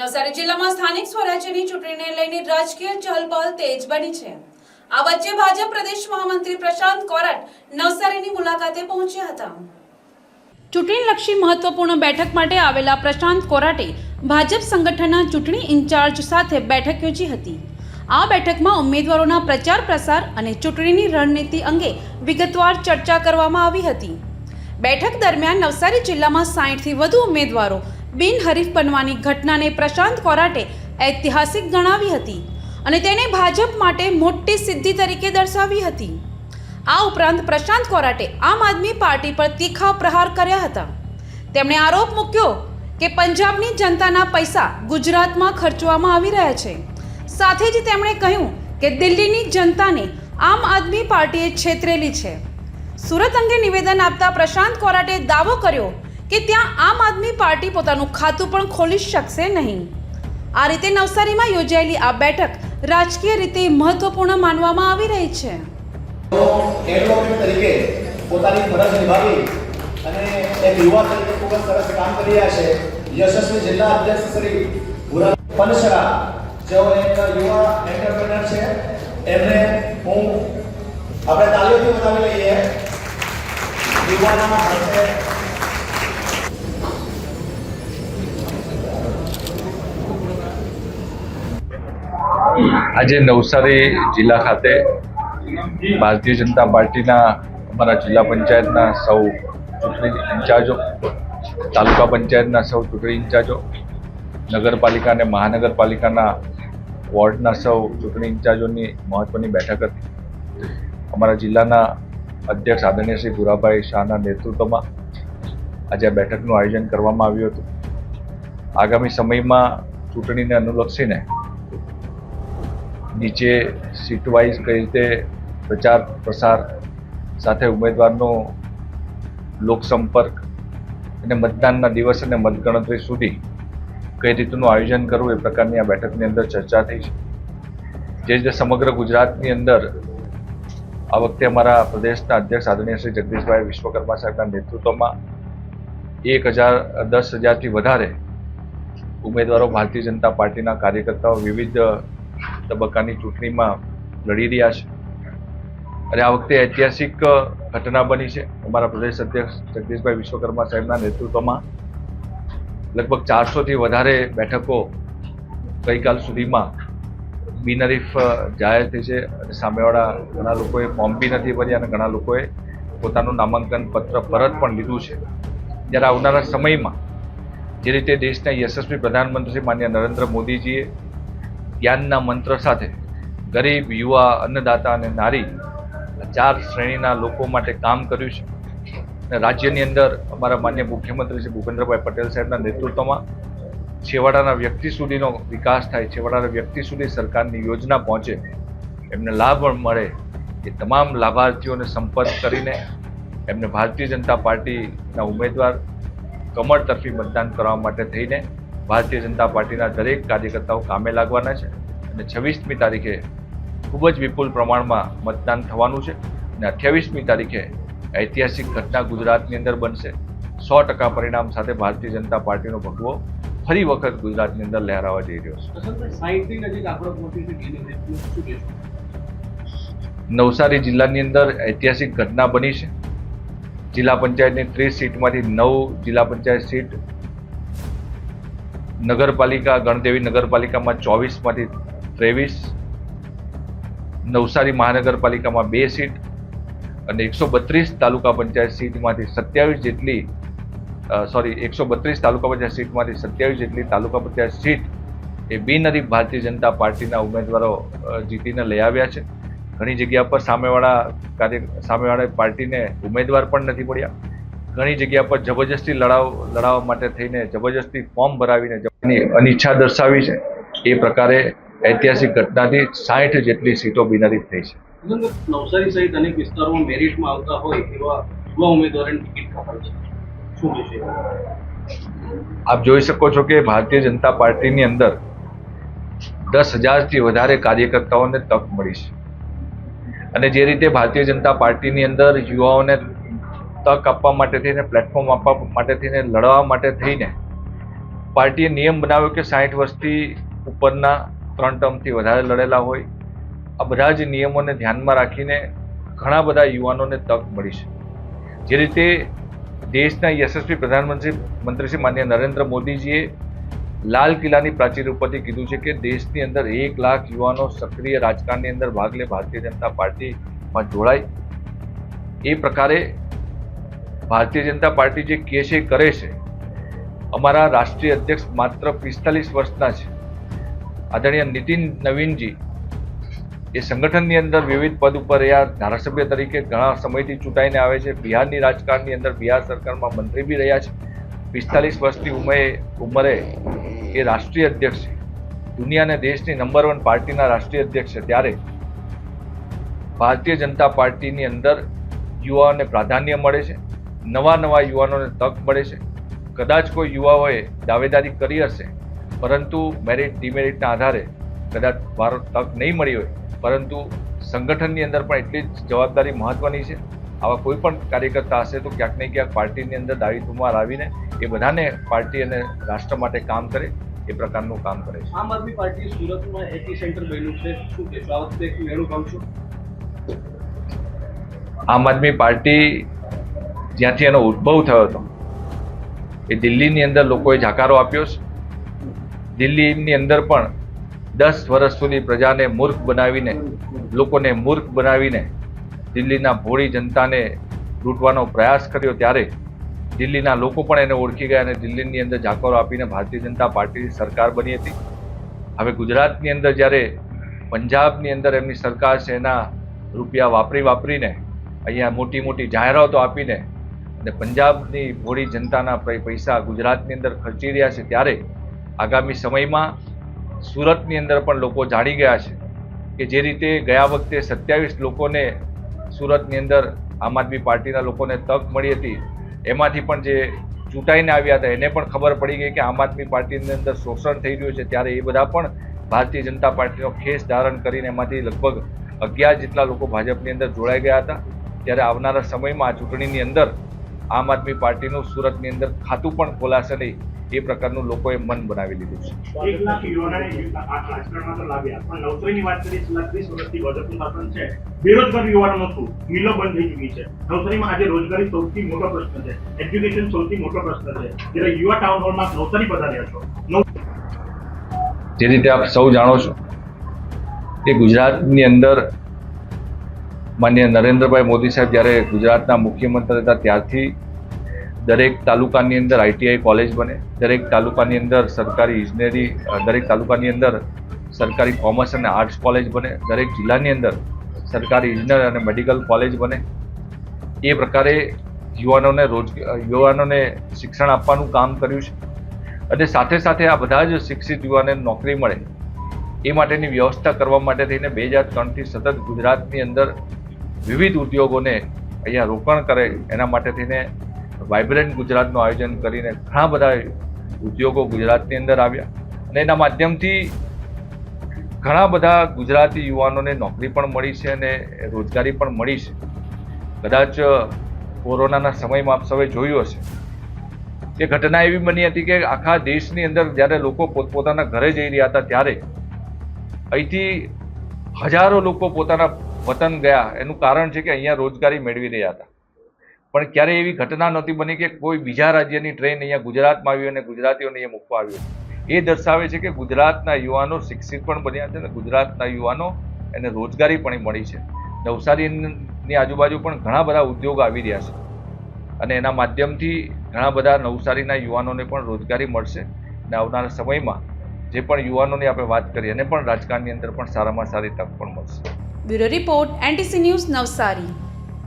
નવસારી જિલ્લામાં સ્થાનિક સ્વરાજ્યની ચૂંટણીને લઈને રાજકીય ચહલપહલ તેજ બની છે। આ વચ્ચે ભાજપ પ્રદેશ મહામંત્રી પ્રશાંત કોરાટ નવસારીની મુલાકાતે પહોંચ્યા હતા। ચૂંટણીલક્ષી મહત્વપૂર્ણ બેઠક માટે આવેલા પ્રશાંત કોરાટે ભાજપ સંગઠનના ચૂંટણી ઇન્ચાર્જ સાથે બેઠક યોજી હતી। આ બેઠકમાં ઉમેદવારોના પ્રચાર પ્રસાર અને ચૂંટણીની રણનીતિ અંગે વિગતવાર ચર્ચા કરવામાં આવી હતી। બેઠક દરમિયાન નવસારી જિલ્લામાં 60થી વધુ ઉમેદવારો બિનહરીફ બનવાની ઘટનાને પ્રશાંત કોરાટે ઐતિહાસિક ગણાવી હતી અને તેને ભાજપ માટે મોટી સિદ્ધિ તરીકે દર્શાવી હતી। આ ઉપરાંત પ્રશાંત કોરાટે આમ આદમી પાર્ટી પર તીખા પ્રહાર કર્યા હતા। તેમણે આરોપ મૂક્યો કે પંજાબની જનતાના પૈસા ગુજરાતમાં ખર્ચવામાં આવી રહ્યા છે। સાથે જ તેમણે કહ્યું કે દિલ્હીની જનતાને આમ આદમી પાર્ટીએ છેતરેલી છે। સુરત અંગે નિવેદન આપતા પ્રશાંત કોરાટે દાવો કર્યો કે ત્યાં આમ આદમી પાર્ટી પોતાનું ખાતું પણ ખોલી શકશે નહીં। આ રીતે નવસારીમાં યોજાયેલી આ બેઠક રાજકીય રીતે મહત્વપૂર્ણ માનવામાં આવી રહી છે। એડવોકેટ તરીકે પોતાની ફરજ નિભાવી અને એક યુવા તરીકે ખૂબ જ સરસ કામ કરી રહ્યા છે યશસ્વી જિલ્લા અધ્યક્ષ શ્રી ભુરા પનસરા, જેઓ એક યુવા એન્ટરપ્રેનર છે। એમને હું આપણે તાળીઓથી વધાવી લઈએ। યુવાનોના માટે આજે નવસારી જિલ્લા ખાતે ભારતીય જનતા પાર્ટીના અમારા જિલ્લા પંચાયતના સૌ ચૂંટણી ઇન્ચાર્જો, તાલુકા પંચાયતના સૌ ચૂંટણી ઇન્ચાર્જો, નગરપાલિકા અને મહાનગરપાલિકાના વોર્ડના સૌ ચૂંટણી ઇન્ચાર્જોની મહત્વની બેઠક હતી। અમારા જિલ્લાના અધ્યક્ષ આદરણીય શ્રી ભુરાભાઈ શાહના નેતૃત્વમાં આજે આ બેઠકનું આયોજન કરવામાં આવ્યું હતું। આગામી સમયમાં ચૂંટણીને અનુલક્ષીને નીચે સીટ વાઇઝ કઈ રીતે પ્રચાર પ્રસાર સાથે ઉમેદવારનો લોકસંપર્ક અને મતદાનના દિવસ અને મતગણતરી સુધી કઈ રીતનું આયોજન કરવું એ પ્રકારની આ બેઠકની અંદર ચર્ચા થઈ છે। જે રીતે સમગ્ર ગુજરાતની અંદર આ વખતે અમારા પ્રદેશના અધ્યક્ષ આદરણીય શ્રી જગદીશભાઈ વિશ્વકર્મા સાહેબના નેતૃત્વમાં 10,000થી વધારે ઉમેદવારો ભારતીય જનતા પાર્ટીના કાર્યકર્તાઓ વિવિધ તબક્કાની ચૂંટણીમાં લડી રહ્યા છે અને આ વખતે ઐતિહાસિક ઘટના બની છે। અમારા પ્રદેશ અધ્યક્ષ જગદીશભાઈ વિશ્વકર્મા સાહેબના નેતૃત્વમાં લગભગ 400થી વધારે બેઠકો ગઈકાલ સુધીમાં બિનહરીફ જાહેર થઈ છે અને સામેવાળા ઘણા લોકોએ ફોર્મ બી નથી ભર્યા અને ઘણા લોકોએ પોતાનું નામાંકન પત્ર પરત પણ લીધું છે। જ્યારે આવનારા સમયમાં જે રીતે દેશના યશસ્વી પ્રધાનમંત્રી માનનીય નરેન્દ્ર મોદીજીએ જ્ઞાનના મંત્ર સાથે ગરીબ, યુવા, અન્નદાતા અને નારી 4 શ્રેણીના લોકો માટે કામ કર્યું છે અને રાજ્યની અંદર અમારા માનનીય મુખ્યમંત્રી શ્રી ભૂપેન્દ્રભાઈ પટેલ સાહેબના નેતૃત્વમાં છેવાડાના વ્યક્તિ સુધીનો વિકાસ થાય, છેવાડાના વ્યક્તિ સુધી સરકારની યોજના પહોંચે, એમને લાભ મળે, એ તમામ લાભાર્થીઓને સંપર્ક કરીને એમને ભારતીય જનતા પાર્ટીના ઉમેદવાર કમળ તરફી મતદાન કરવા માટે થઈને ભારતીય જનતા પાર્ટીના દરેક કાર્યકર્તાઓ કામે લાગવાના છે અને 26મી તારીખે ખૂબ જ વિપુલ પ્રમાણમાં મતદાન થવાનું છે અને 28મી તારીખે ઐતિહાસિક ઘટના ગુજરાતની અંદર બનશે। 100% પરિણામ સાથે ભારતીય જનતા પાર્ટીનો ભગવો ફરી વખત ગુજરાતની અંદર લહેરાવા જઈ રહ્યો છે। નવસારી જિલ્લાની અંદર ઐતિહાસિક ઘટના બની છે। જિલ્લા પંચાયતની 30 સીટમાંથી 9 જિલ્લા પંચાયત સીટ, નગરપાલિકા ગણદેવી નગરપાલિકામાં 24માંથી 23, નવસારી મહાનગરપાલિકામાં 2 સીટ અને 132 તાલુકા પંચાયત સીટમાંથી 132 તાલુકા પંચાયત સીટમાંથી 27 જેટલી તાલુકા પંચાયત સીટ એ બિનહરીફ ભારતીય જનતા પાર્ટીના ઉમેદવારો જીતીને લઈ આવ્યા છે। ઘણી જગ્યા પર સામેવાળા પાર્ટીને ઉમેદવાર પણ નથી મળ્યા। ઘણી જગ્યા પર જબરજસ્તી લડાવવા માટે થઈને જબરજસ્તી ફોર્મ ભરાવીને અનિચ્છા દર્શાવી છે। એ પ્રકારે ઐતિહાસિક ઘટનાથી 60 જેટલી સીટો બિનહરીફ થઈ છે। નવસારી સહિત અનેક વિસ્તારોમાં મેરિટમાં આવતા હોય એવા યુવા ઉમેદવારોને ટિકિટ કપાઈ છે, શું વિશે? આપ જોઈ શકો છો કે ભારતીય જનતા પાર્ટીની અંદર 10,000થી વધારે કાર્યકર્તાઓને તક મળી છે અને જે રીતે ભારતીય જનતા પાર્ટીની અંદર યુવાઓને તક આપવા માટે થઈને, પ્લેટફોર્મ આપવા માટે થઈને, લડવા માટે થઈને પાર્ટીએ નિયમ બનાવ્યો કે 60 વર્ષથી ઉપરના 3 ટર્મથી વધારે લડેલા હોય. આ બધા જ નિયમોને ધ્યાનમાં રાખીને ઘણા બધા યુવાનોને તક મળી છે. જે રીતે દેશના યશસ્વી પ્રધાનમંત્રી શ્રી માનનીય નરેન્દ્ર મોદીજીએ લાલ કિલ્લાની પ્રાચીર ઉપરથી કીધું છે કે દેશની અંદર 1 લાખ યુવાનો સક્રિય રાજકારણની અંદર ભાગ લે, ભારતીય જનતા પાર્ટીમાં જોડાય. એ પ્રકારે ભારતીય જનતા પાર્ટી જે કહે છે કરે છે. અમારા રાષ્ટ્રીય અધ્યક્ષ માત્ર 45 વર્ષના છે. આદરણીય નીતિન નવીનજી એ સંગઠનની અંદર વિવિધ પદ ઉપર રહ્યા, ધારાસભ્ય તરીકે ઘણા સમયથી ચૂંટાઈને આવે છે. બિહારની રાજકારણની અંદર બિહાર સરકારમાં મંત્રી બી રહ્યા છે. 45 વર્ષની ઉંમરે એ રાષ્ટ્રીય અધ્યક્ષ છે. દુનિયા અને દેશની નંબર 1 પાર્ટીના રાષ્ટ્રીય અધ્યક્ષ છે. ત્યારે ભારતીય જનતા પાર્ટીની અંદર યુવાઓને પ્રાધાન્ય મળે છે, નવા યુવાનોને તક મળે છે. કદાચ કોઈ યુવાઓએ દાવેદારી કરી હશે, પરંતુ મેરિટ ડિમેરિટના આધારે કદાચ તક નહીં મળી હોય, પરંતુ સંગઠનની અંદર પણ એટલી જ જવાબદારી મહત્વની છે. આવા કોઈ પણ કાર્યકર્તા હશે તો ક્યાંક ને ક્યાંક પાર્ટીની અંદર દાયિત્વમાં લાવીને એ બધાને પાર્ટી અને રાષ્ટ્ર માટે કામ કરે એ પ્રકારનું કામ કરે છે. આમ આદમી પાર્ટી સુરતમાં એટી સેન્ટર બન્યું છે, શું કહેશો? આ વખતે એક મેળો ગામશો? આમ આદમી પાર્ટી જ્યાંથી એનો ઉદ્ભવ થયો હતો એ દિલ્હીની અંદર લોકોએ જાકારો આપ્યો છે. દિલ્હીની અંદર પણ 10 વર્ષ સુધી પ્રજાને મૂર્ખ બનાવીને, લોકોને મૂર્ખ બનાવીને દિલ્હીના ભોળી જનતાને લૂંટવાનો પ્રયાસ કર્યો. ત્યારે દિલ્હીના લોકો પણ એને ઓળખી ગયા અને દિલ્હીની અંદર જાકારો આપીને ભારતીય જનતા પાર્ટીની સરકાર બની હતી. હવે ગુજરાતની અંદર જ્યારે પંજાબની અંદર એમની સરકાર છે, એના રૂપિયા વાપરીને અહીંયા મોટી જાહેરાતો આપીને અને પંજાબની ભોળી જનતાના પૈસા ગુજરાતની અંદર ખર્ચી રહ્યા છે. ત્યારે આગામી સમયમાં સુરતની અંદર પણ લોકો જાણી ગયા છે કે જે રીતે ગયા વખતે 27 લોકોને સુરતની અંદર આમ આદમી પાર્ટીના લોકોને તક મળી હતી, એમાંથી પણ જે ચૂંટાઈને આવ્યા હતા એને પણ ખબર પડી ગઈ કે આમ આદમી પાર્ટીની અંદર શોષણ થઈ રહ્યું છે. ત્યારે એ બધા પણ ભારતીય જનતા પાર્ટીનો ખેસ ધારણ કરીને એમાંથી લગભગ 11 જેટલા લોકો ભાજપની અંદર જોડાઈ ગયા હતા. ત્યારે આવનારા સમયમાં આ ચૂંટણીની અંદર આમ આદમી પાર્ટીનું સુરતની અંદર ખાતું પણ ખોલાશે નહીં, એ પ્રકારનું લોકોએ મન બનાવી લીધું છે. 1 લાખ યુવાનોને રાજકારણમાં તો લાવ્યા, પણ નવસારીની વાત કરીએ, છેલ્લા 30 વર્ષથી ભાજપનું શાસન છે. બેરોજગાર યુવાનોનું શું? મિલો બંધ થઈ ચૂકી છે. નવસારીમાં આજે રોજગારી સૌથી મોટો પ્રશ્ન છે, એજ્યુકેશન સૌથી મોટો પ્રશ્ન છે. જ્યારે યુવા ટાઉન હોલમાં નવસારી પધાર્યા છો. જે રીતે આપ સૌ જાણો છો કે ગુજરાતની અંદર માનનીય નરેન્દ્રભાઈ મોદી સાહેબ જ્યારે ગુજરાતના મુખ્યમંત્રી હતા ત્યારથી દરેક તાલુકાની અંદર ITI કોલેજ બને, દરેક તાલુકાની અંદર સરકારી ઇજનેરી, દરેક તાલુકાની અંદર સરકારી કોમર્સ અને આર્ટ્સ કોલેજ બને, દરેક જિલ્લાની અંદર સરકારી ઇજનેર અને મેડિકલ કોલેજ બને. એ પ્રકારે યુવાનોને શિક્ષણ આપવાનું કામ કર્યું છે. અને સાથે સાથે આ બધા જ શિક્ષિત યુવાનોને નોકરી મળે એ માટેની વ્યવસ્થા કરવા માટે થઈને 2003થી સતત ગુજરાતની અંદર વિવિધ ઉદ્યોગોને અહીંયા રોકાણ કરે એના માટે થઈને વાઇબ્રન્ટ ગુજરાતનું આયોજન કરીને ઘણા બધા ઉદ્યોગો ગુજરાતની અંદર આવ્યા અને એના માધ્યમથી ઘણા બધા ગુજરાતી યુવાનોને નોકરી પણ મળી છે અને રોજગારી પણ મળી છે. કદાચ કોરોનાના સમયમાં આપ સૌએ જોયું હશે કે ઘટના એવી બની હતી કે આખા દેશની અંદર જ્યારે લોકો પોતપોતાના ઘરે જઈ રહ્યા હતા ત્યારે અહીંથી હજારો લોકો પોતાના વતન ગયા. એનું કારણ છે કે અહીંયા રોજગારી મેળવી રહ્યા હતા. પણ ક્યારેય એવી ઘટના નહોતી બની કે કોઈ બીજા રાજ્યની ટ્રેન અહીંયા ગુજરાતમાં આવી અને ગુજરાતીઓને અહીંયા મૂકવા આવ્યો. એ દર્શાવે છે કે ગુજરાતના યુવાનો શિક્ષિત પણ બન્યા છે અને ગુજરાતના યુવાનો એને રોજગારી પણ મળી છે. નવસારીની આજુબાજુ પણ ઘણા બધા ઉદ્યોગ આવી રહ્યા છે અને એના માધ્યમથી ઘણા બધા નવસારીના યુવાનોને પણ રોજગારી મળશે અને આવનારા સમયમાં જે પણ યુવાનોની આપણે વાત કરીએ એને પણ રાજકારણની અંદર પણ સારામાં સારી તક પણ મળશે. Bureau report NTC news Navsari.